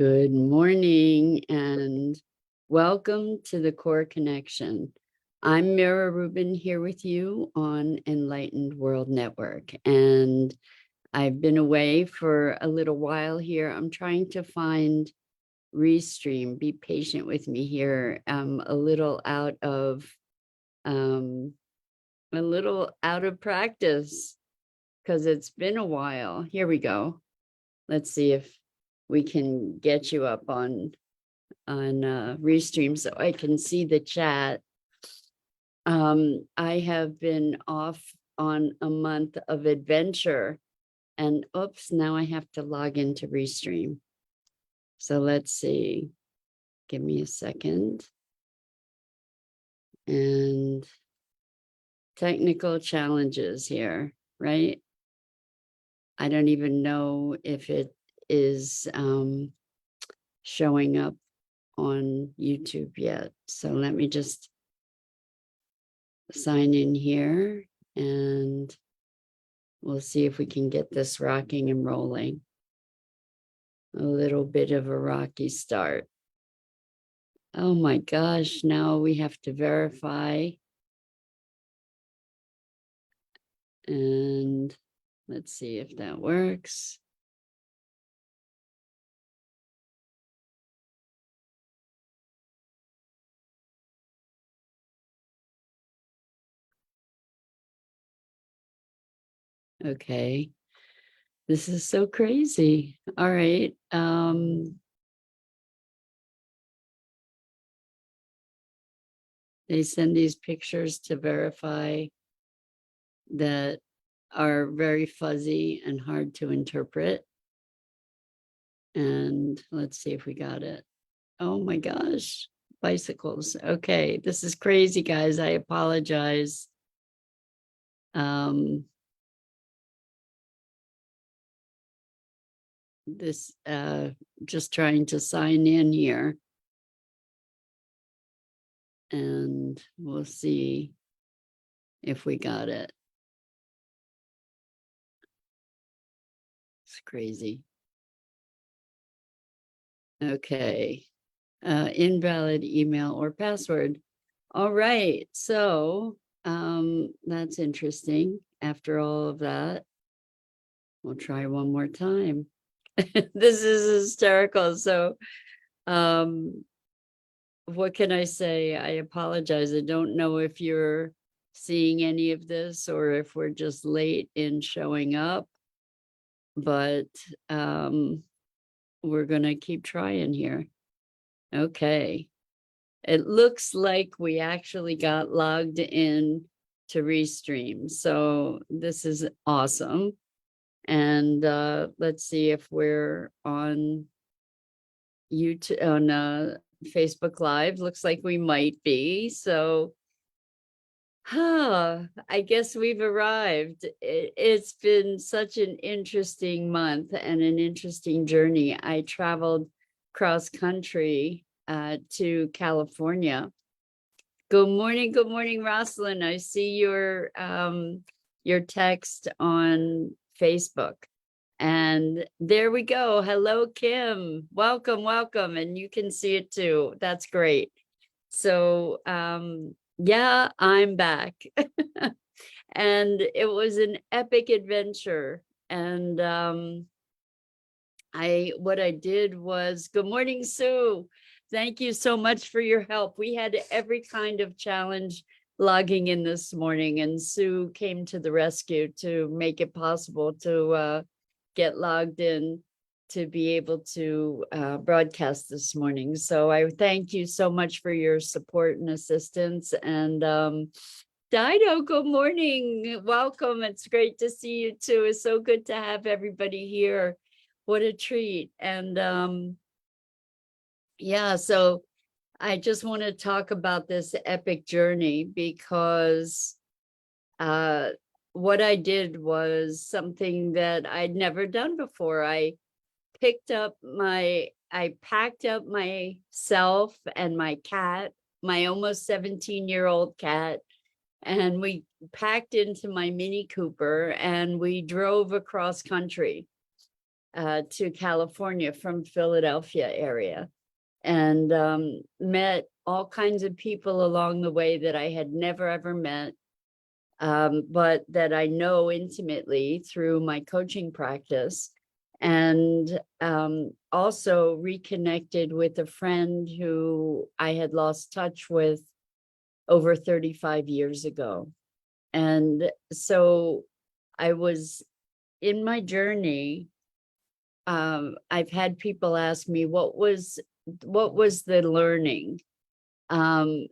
Good morning and welcome to the Core Connection. I'm Mira Rubin here with you on Enlightened World Network, and I've been away for a little while here. I'm trying to find Restream. Be patient with me here. I'm a little out of practice because it's been a while. Here we go. Let's see if we can get you up on Restream so I can see the chat. I have been off on a month of adventure, and oops, now I have to log into Restream. So let's see. Give me a second. And technical challenges here, right? I don't even know if it is showing up on YouTube yet. So let me just sign in here and we'll see if we can get this rocking and rolling. A little bit of a rocky start. Oh my gosh, now we have to verify. And let's see if that works. Okay. This is so crazy. All right. They send these pictures to verify that are very fuzzy and hard to interpret. And let's see if we got it. Oh my gosh, bicycles. Okay, this is crazy, guys. I apologize. This just trying to sign in here. And we'll see if we got it. It's crazy. Okay. Invalid email or password. All right. So that's interesting. After all of that, we'll try one more time. This is hysterical. So what can I say? I apologize. I don't know if you're seeing any of this or if we're just late in showing up, but we're going to keep trying here. Okay. It looks like we actually got logged in to Restream. So this is awesome. And let's see if we're on YouTube, on Facebook Live. Looks like we might be. So I guess we've arrived. It's been such an interesting month and an interesting journey. I traveled cross country to California. Good morning, Rosalind. I see your text on Facebook. And there we go. Hello, Kim. Welcome, welcome. And you can see it too. That's great. So yeah, I'm back. And it was an epic adventure. And what I did was, good morning, Sue. Thank you so much for your help. We had every kind of challenge logging in this morning, and Sue came to the rescue to make it possible to get logged in to be able to broadcast this morning. So I thank you so much for your support and assistance. And Dido, good morning. Welcome. It's great to see you too. It's so good to have everybody here. What a treat. And yeah, so I just want to talk about this epic journey because what I did was something that I'd never done before. I packed up myself and my cat, my almost 17-year-old cat, and we packed into my Mini Cooper and we drove across country. to California from Philadelphia area, and met all kinds of people along the way that I had never ever met, but that I know intimately through my coaching practice. And also reconnected with a friend who I had lost touch with over 35 years ago. And so I was in my journey. I've had people ask me, what was the learning?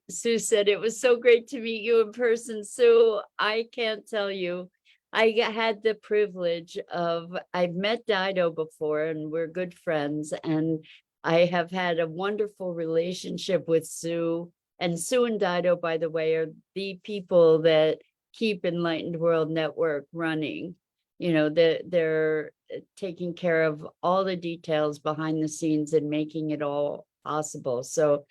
Sue said, it was so great to meet you in person, Sue. I can't tell you. Had the privilege of, I've met Dido before and we're good friends, and I have had a wonderful relationship with Sue. And Sue and Dido, by the way, are the people that keep Enlightened World Network running. You know, they're taking care of all the details behind the scenes and making it all possible. So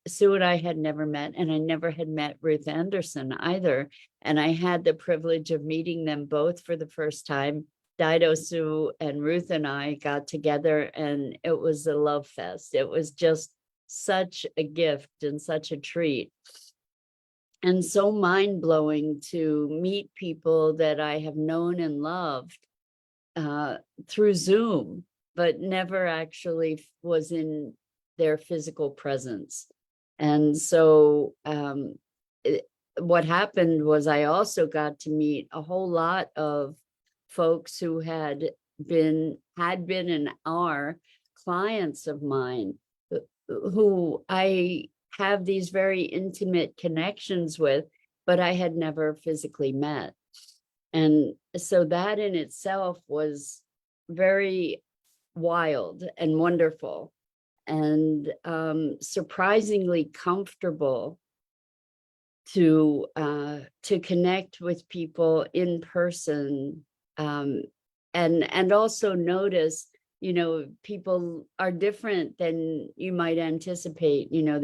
Sue and I had never met, and I never had met Ruth Anderson either. And I had the privilege of meeting them both for the first time. Dido, Sue, and Ruth and I got together, and it was a love fest. It was just such a gift and such a treat. And so mind-blowing to meet people that I have known and loved through Zoom, but never actually was in their physical presence. And so what happened was I also got to meet a whole lot of folks who had been and are clients of mine, who I have these very intimate connections with, but I had never physically met. And so that in itself was very wild and wonderful, and surprisingly comfortable to connect with people in person, and also notice, you know, people are different than you might anticipate. You know,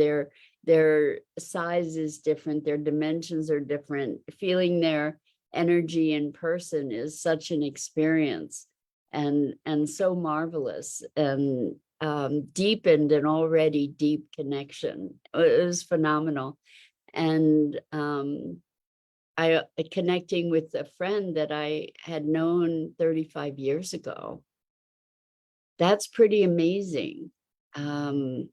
their size is different, their dimensions are different. Feeling their energy in person is such an experience, and so marvelous, and deepened an already deep connection. It was phenomenal. And I connecting with a friend that I had known 35 years ago. That's pretty amazing. Because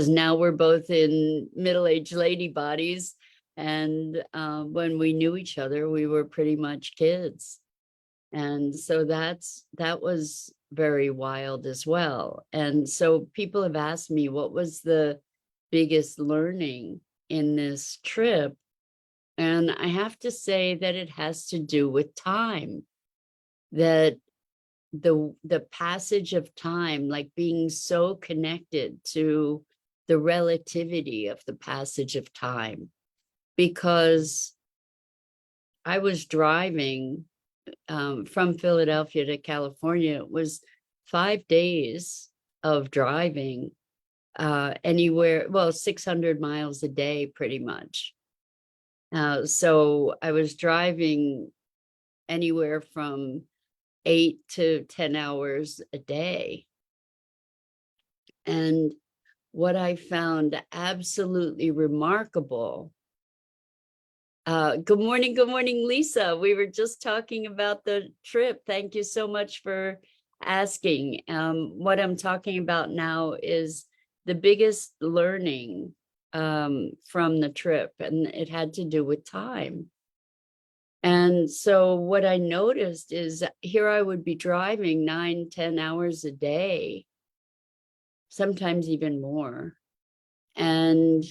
now we're both in middle-aged lady bodies, and when we knew each other, we were pretty much kids. And so that was very wild as well. And so people have asked me, what was the biggest learning in this trip? And I have to say that it has to do with time, that the passage of time, like being so connected to the relativity of the passage of time. Because I was driving from Philadelphia to California. It was 5 days of driving, anywhere, well, 600 miles a day, pretty much. So I was driving anywhere from 8 to 10 hours a day. And what I found absolutely remarkable. Good morning, Lisa. We were just talking about the trip. Thank you so much for asking. What I'm talking about now is the biggest learning from the trip, and it had to do with time. And so what I noticed is here I would be driving 9, 10 hours a day, sometimes even more, and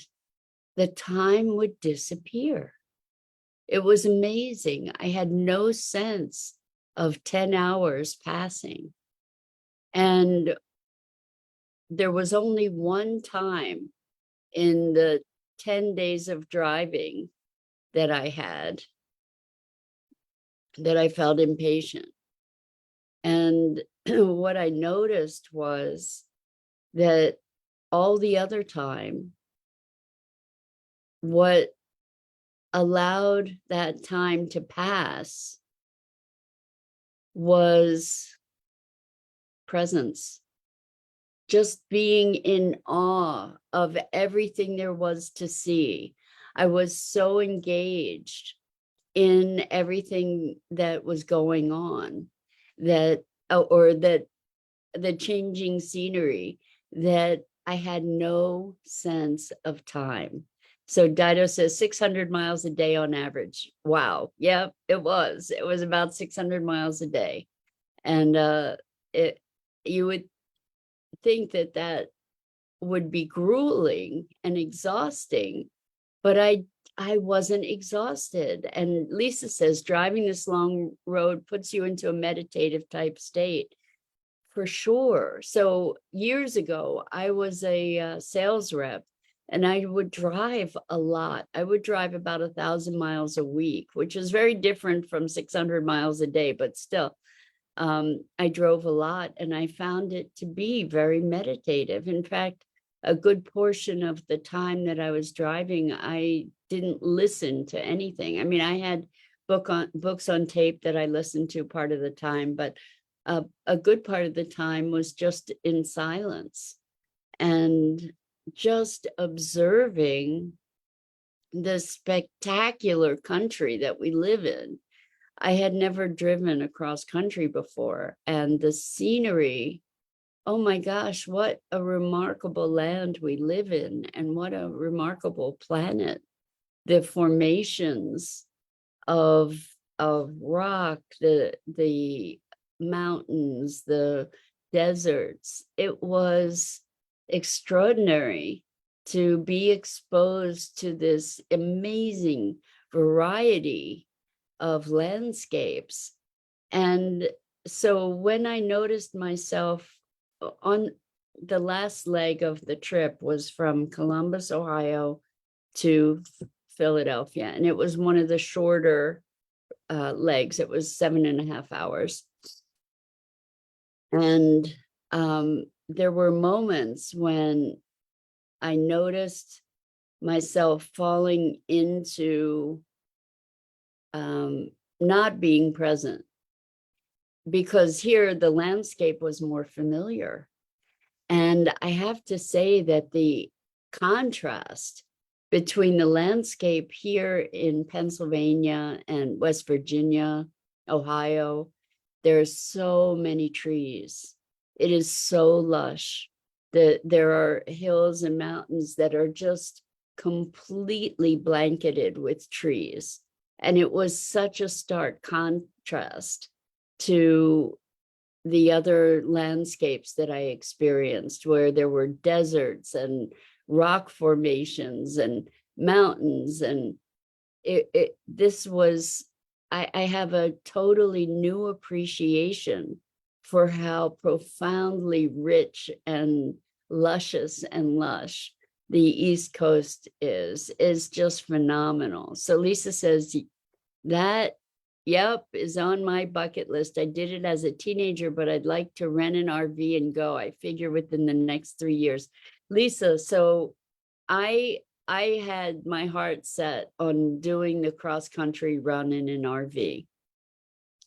the time would disappear. It was amazing. I had no sense of 10 hours passing. And there was only one time in the 10 days of driving that I had that I felt impatient. And what I noticed was that all the other time, what allowed that time to pass was presence, just being in awe of everything there was to see. I was so engaged in everything that was going on, that, or that the changing scenery, that I had no sense of time. So Dido says 600 miles a day on average. Wow. Yeah, it was. It was about 600 miles a day. And you would think that that would be grueling and exhausting, but I wasn't exhausted. And Lisa says driving this long road puts you into a meditative type state. For sure. So years ago, I was a sales rep, and I would drive a lot. I would drive about 1,000 miles a week, which is very different from 600 miles a day, but still, I drove a lot, and I found it to be very meditative. In fact, a good portion of the time that I was driving, I didn't listen to anything. I mean, I had books on tape that I listened to part of the time, but a good part of the time was just in silence and just observing the spectacular country that we live in. I had never driven across country before, and the scenery, oh my gosh, what a remarkable land we live in, and what a remarkable planet. The formations of rock, the mountains, the deserts. It was extraordinary to be exposed to this amazing variety of landscapes. And so when I noticed myself on the last leg of the trip was from Columbus, Ohio to Philadelphia, and it was one of the shorter legs. It was 7.5 hours. And there were moments when I noticed myself falling into not being present, because here the landscape was more familiar. And I have to say that the contrast between the landscape here in Pennsylvania and West Virginia, Ohio, there's so many trees. It is so lush. There are hills and mountains that are just completely blanketed with trees. And it was such a stark contrast to the other landscapes that I experienced, where there were deserts and rock formations and mountains. And this was, I have a totally new appreciation for how profoundly rich and luscious and lush the East Coast is just phenomenal. So Lisa says that, yep, is on my bucket list. I did it as a teenager, but I'd like to rent an RV and go. I figure within the next 3 years. Lisa, so I had my heart set on doing the cross-country run in an RV.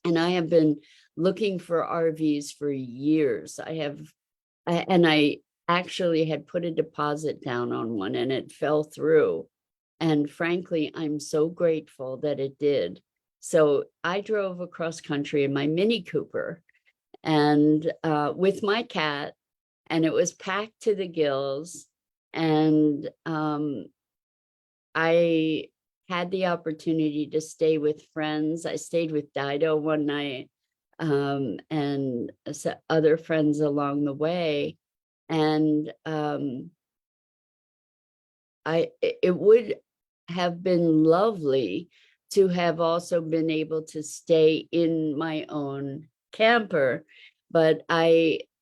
And I have been looking for RVs for years. I actually had put a deposit down on one, and it fell through. And frankly, I'm so grateful that it did. So I drove across country in my Mini Cooper, and with my cat, and it was packed to the gills. And I had the opportunity to stay with friends. I stayed with Dido one night, and other friends along the way. And it would have been lovely to have also been able to stay in my own camper. But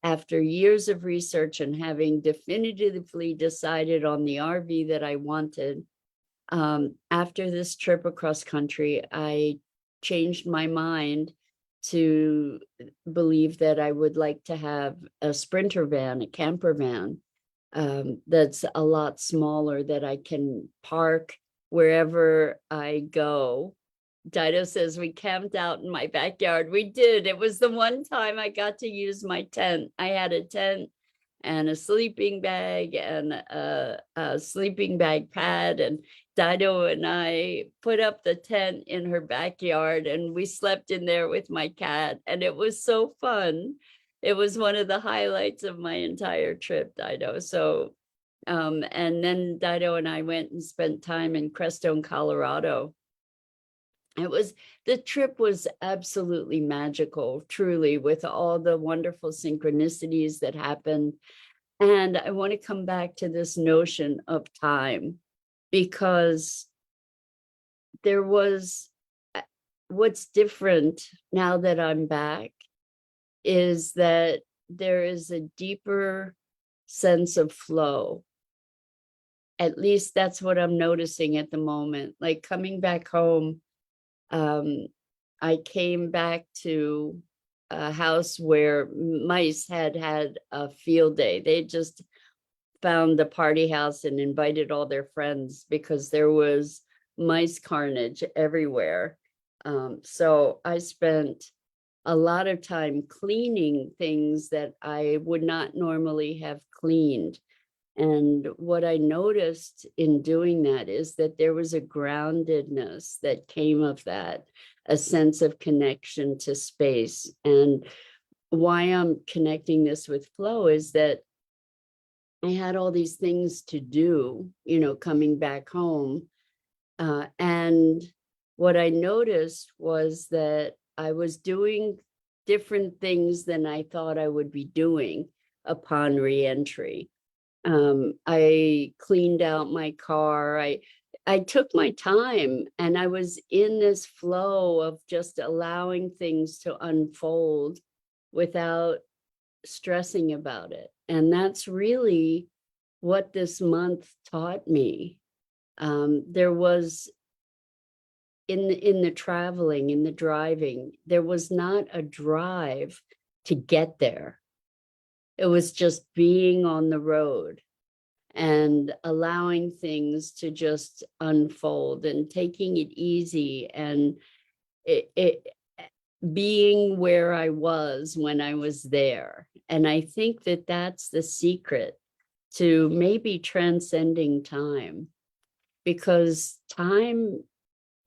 after years of research and having definitively decided on the RV that I wanted, after this trip across country, I changed my mind to believe that I would like to have a Sprinter van, a camper van, that's a lot smaller, that I can park wherever I go Dido says we camped out in my backyard. We did. It was the one time I got to use my tent. I had a tent and a sleeping bag and a sleeping bag pad. And Dido and I put up the tent in her backyard and we slept in there with my cat. And it was so fun. It was one of the highlights of my entire trip, Dido. So, and then Dido and I went and spent time in Crestone, Colorado. The trip was absolutely magical, truly, with all the wonderful synchronicities that happened. And I want to come back to this notion of time, because there was what's different now that I'm back is that there is a deeper sense of flow. At least that's what I'm noticing at the moment. Like coming back home, I came back to a house where mice had a field day. They just found the party house and invited all their friends because there was mice carnage everywhere. So I spent a lot of time cleaning things that I would not normally have cleaned. And what I noticed in doing that is that there was a groundedness that came of that, a sense of connection to space. And why I'm connecting this with flow is that I had all these things to do, coming back home. And what I noticed was that I was doing different things than I thought I would be doing upon reentry. I cleaned out my car. I took my time and I was in this flow of just allowing things to unfold without stressing about it. And that's really what this month taught me. There was in the traveling, in the driving, there was not a drive to get there. It was just being on the road and allowing things to just unfold and taking it easy and being where I was when I was there. And I think that that's the secret to maybe transcending time, because time,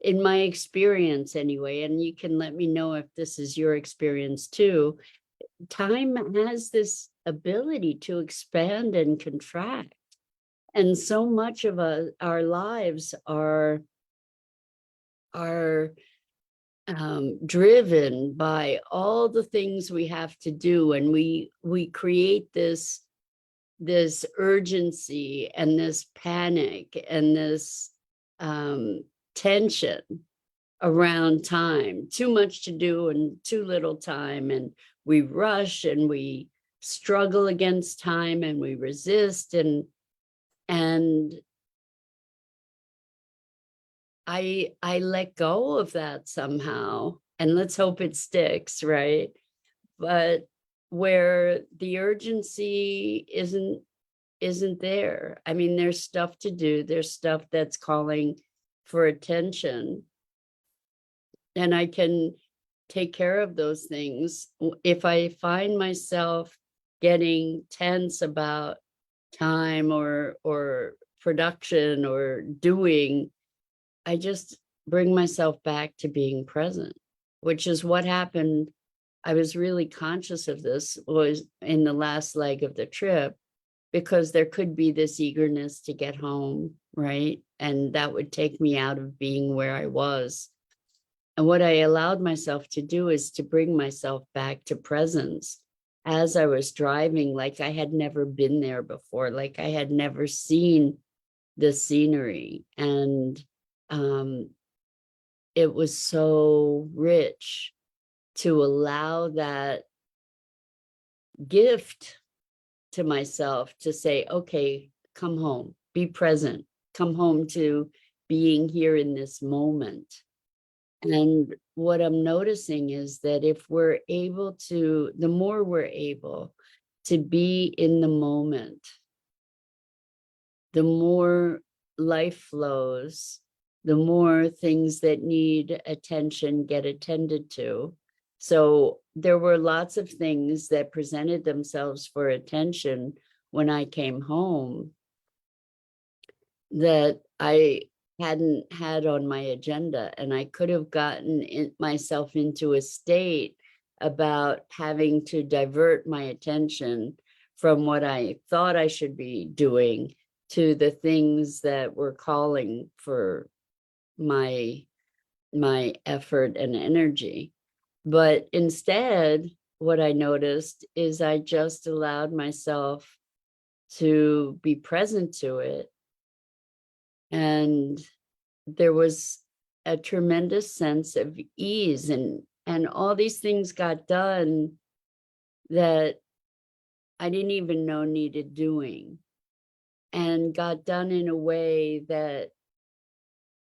in my experience anyway, and you can let me know if this is your experience too, time has this ability to expand and contract. And so much of our lives are driven by all the things we have to do, and we create this urgency and this panic and this tension around time. Too much to do and too little time, and we rush and we struggle against time and we resist and I let go of that somehow, and let's hope it sticks, right? But where the urgency isn't there. I mean, there's stuff to do, there's stuff that's calling for attention, and I can take care of those things. If I find myself getting tense about time or production or doing, I just bring myself back to being present, which is what happened. I was really conscious of this was in the last leg of the trip, because there could be this eagerness to get home, right? And that would take me out of being where I was. And what I allowed myself to do is to bring myself back to presence as I was driving, like I had never been there before, like I had never seen the scenery. And it was so rich to allow that gift to myself to say, okay, come home, be present, come home to being here in this moment. And what I'm noticing is that if we're able to, the more we're able to be in the moment, the more life flows, the more things that need attention get attended to. So there were lots of things that presented themselves for attention when I came home that I hadn't had on my agenda, and I could have gotten myself into a state about having to divert my attention from what I thought I should be doing to the things that were calling for my effort and energy. But instead, what I noticed is I just allowed myself to be present to it. And there was a tremendous sense of ease, and all these things got done that I didn't even know needed doing, and got done in a way that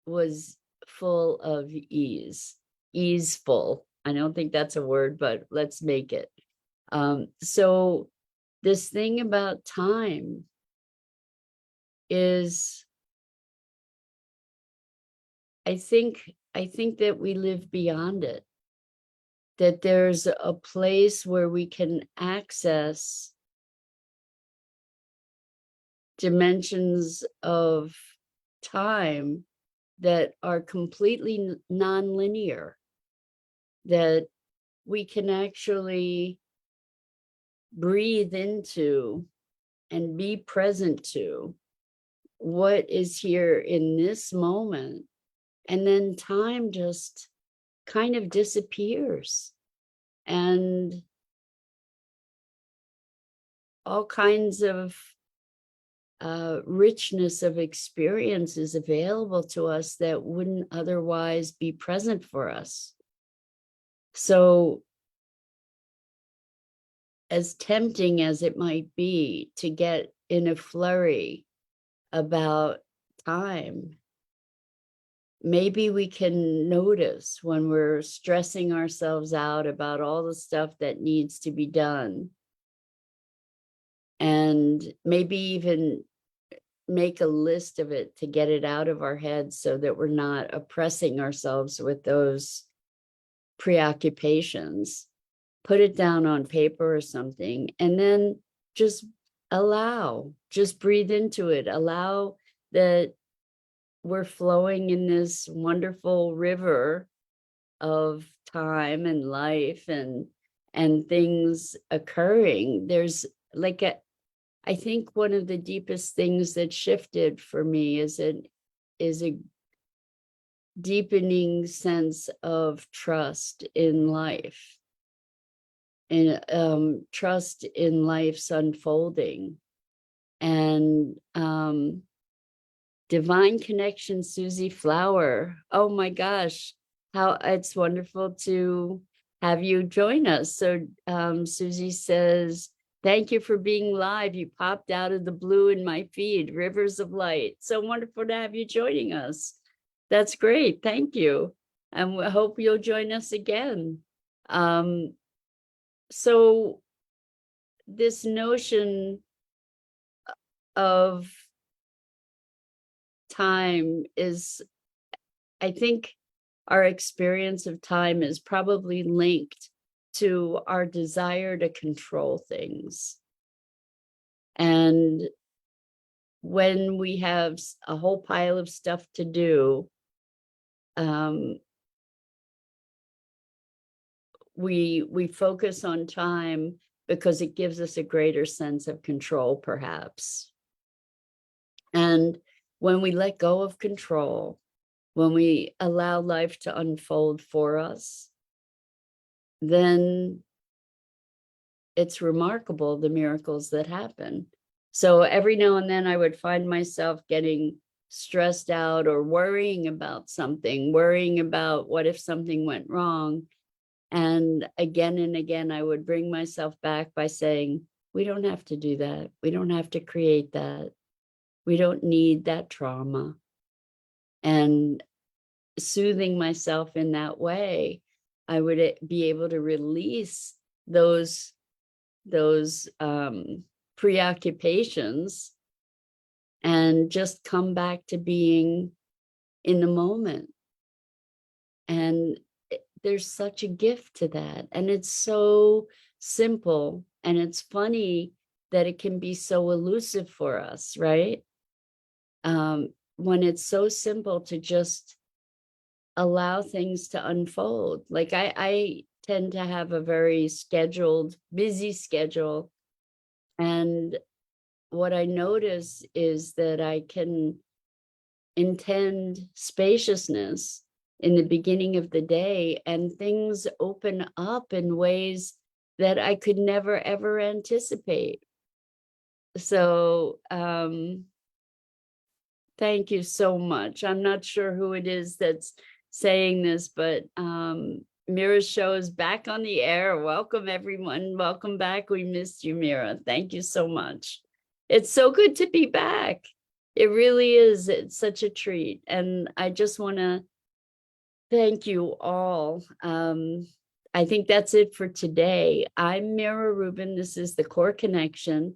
was full of ease, easeful. I don't think that's a word, but let's make it. So this thing about time is, I think that we live beyond it, that there's a place where we can access dimensions of time that are completely non-linear, that we can actually breathe into and be present to what is here in this moment. And then time just kind of disappears, and all kinds of richness of experiences available to us that wouldn't otherwise be present for us. So, as tempting as it might be to get in a flurry about time, maybe we can notice when we're stressing ourselves out about all the stuff that needs to be done, and maybe even make a list of it to get it out of our heads so that we're not oppressing ourselves with those preoccupations. Put it down on paper or something, and then just just breathe into it. Allow that we're flowing in this wonderful river of time and life and things occurring. There's like I think one of the deepest things that shifted for me is a deepening sense of trust in life, and trust in life's unfolding, and divine connection. Susie Flower, oh my gosh, how it's wonderful to have you join us. So Susie says, thank you for being live. You popped out of the blue in my feed, rivers of light. So wonderful to have you joining us. That's great. Thank you. And we hope you'll join us again. So this notion of time is, I think our experience of time is probably linked to our desire to control things. And when we have a whole pile of stuff to do, we focus on time because it gives us a greater sense of control, perhaps. And when we let go of control, when we allow life to unfold for us, then it's remarkable the miracles that happen. So every now and then I would find myself getting stressed out or worrying about something, worrying about what if something went wrong. And again, I would bring myself back by saying, we don't have to do that. We don't have to create that. We don't need that trauma. And soothing myself in that way, I would be able to release those preoccupations and just come back to being in the moment. And there's such a gift to that. And it's so simple. And it's funny that it can be so elusive for us, right? When it's so simple to just allow things to unfold. Like I tend to have a very scheduled, busy schedule. And what I notice is that I can intend spaciousness in the beginning of the day, and things open up in ways that I could never ever anticipate. So thank you so much. I'm not sure who it is that's saying this, but Mira's show is back on the air. Welcome, everyone. Welcome back. We missed you, Mira. Thank you so much. It's so good to be back. It really is. It's such a treat. And I just want to thank you all. I think that's it for today. I'm Mira Rubin. This is the Core Connection.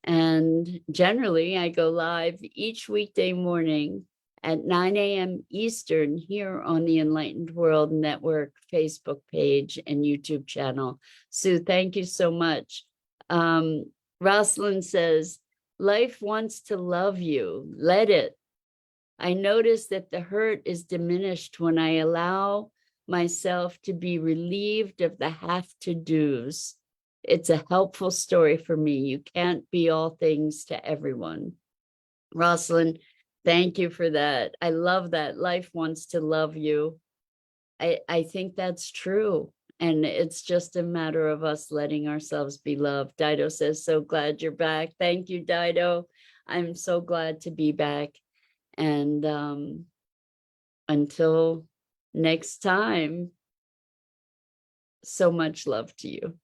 And generally, I go live each weekday morning at 9 a.m. Eastern here on the Enlightened World Network Facebook page and YouTube channel. Sue, thank you so much. Rosalind says, life wants to love you. Let it. I notice that the hurt is diminished when I allow myself to be relieved of the have-to-dos. It's a helpful story for me. You can't be all things to everyone. Rosalind, thank you for that. I love that. Life wants to love you. I think that's true. And it's just a matter of us letting ourselves be loved. Dido says, so glad you're back. Thank you, Dido. I'm so glad to be back. And until next time, so much love to you.